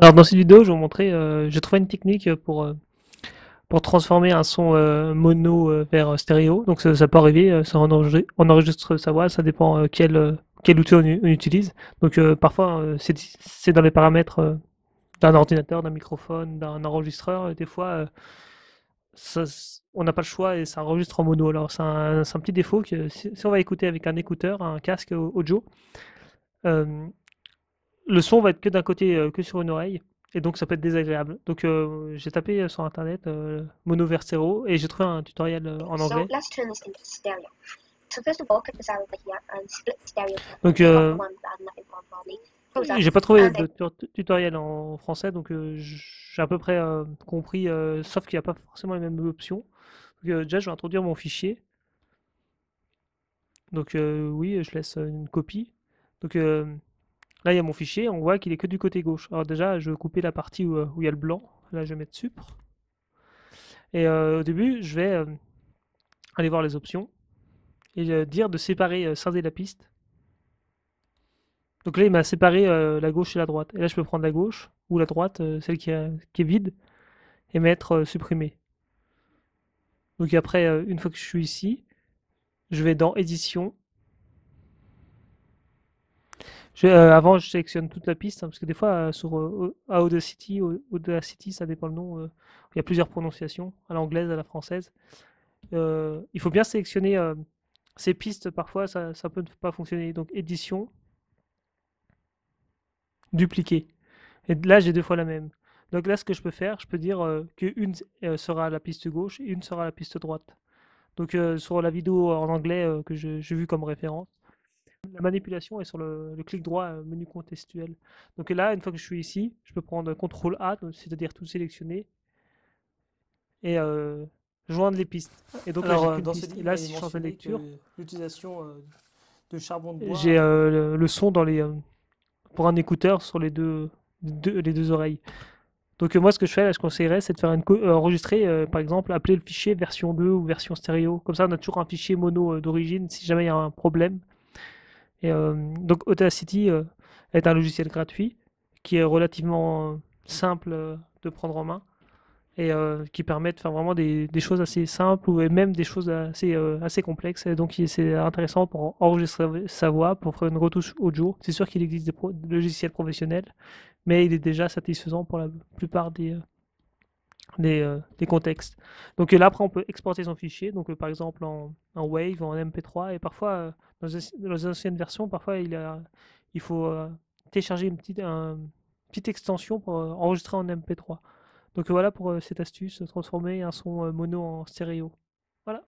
Alors dans cette vidéo, je vais vous montrer, j'ai trouvé une technique pour transformer un son mono vers stéréo. Donc ça peut arriver, on enregistre sa voix, ça dépend quel outil on utilise. Donc parfois c'est dans les paramètres d'un ordinateur, d'un microphone, d'un enregistreur. Des fois, on n'a pas le choix et ça enregistre en mono. Alors c'est un petit défaut que si on va écouter avec un écouteur, un casque audio, euh, le son va être que d'un côté, que sur une oreille, et donc ça peut être désagréable. Donc j'ai tapé sur internet mono vers stéréo et j'ai trouvé un tutoriel en So anglais. let's turn this into stereo. So first of all, cut this out over here and split stereo Donc one and nothing one body. Close that j'ai pas trouvé and de tutoriel en français, donc j'ai à peu près compris, sauf qu'il n'y a pas forcément les mêmes options. Donc, déjà, je vais introduire mon fichier. Donc oui, je laisse une copie. Donc là, il y a mon fichier, on voit qu'il est que du côté gauche. Alors déjà, je vais couper la partie où il y a le blanc. Là, je vais mettre supr. Et au début, je vais aller voir les options et dire de séparer, scinder la piste. Donc là, il m'a séparé la gauche et la droite. Et là, je peux prendre la gauche ou la droite, celle qui est vide, et mettre supprimer. Donc après, une fois que je suis ici, je vais dans édition. Avant, je sélectionne toute la piste, hein, parce que des fois, sur Audacity, ça dépend le nom, il y a plusieurs prononciations, à l'anglaise, à la française. Il faut bien sélectionner ces pistes, parfois, ça peut ne pas fonctionner. Donc édition, dupliquer. Et là, j'ai deux fois la même. Donc là, ce que je peux faire, je peux dire qu'une sera à la piste gauche et une sera à la piste droite. Donc sur la vidéo en anglais que j'ai vu comme référence, la manipulation est sur le clic droit menu contextuel. Donc là, une fois que je suis ici, je peux prendre CTRL A, c'est-à-dire tout sélectionner, et joindre les pistes. Et donc là, j'ai qu'une piste. Et là, si je change de lecture, l'utilisation de charbon de bois, j'ai le son pour un écouteur sur les deux oreilles. Donc moi, ce que je fais, là, je conseillerais, c'est de faire enregistrer, par exemple, appeler le fichier version 2 ou version stéréo. Comme ça, on a toujours un fichier mono d'origine si jamais il y a un problème. Et donc Audacity est un logiciel gratuit qui est relativement simple de prendre en main et qui permet de faire vraiment des choses assez simples ou même des choses assez complexes. Et donc c'est intéressant pour enregistrer sa voix, pour faire une retouche audio. C'est sûr qu'il existe des logiciels professionnels, mais il est déjà satisfaisant pour la plupart des contextes. Donc là, après, on peut exporter son fichier, donc par exemple en Wave, en MP3, et parfois, dans les anciennes versions, parfois il faut télécharger petite extension pour enregistrer en MP3. Donc voilà pour cette astuce, transformer un son mono en stéréo. Voilà.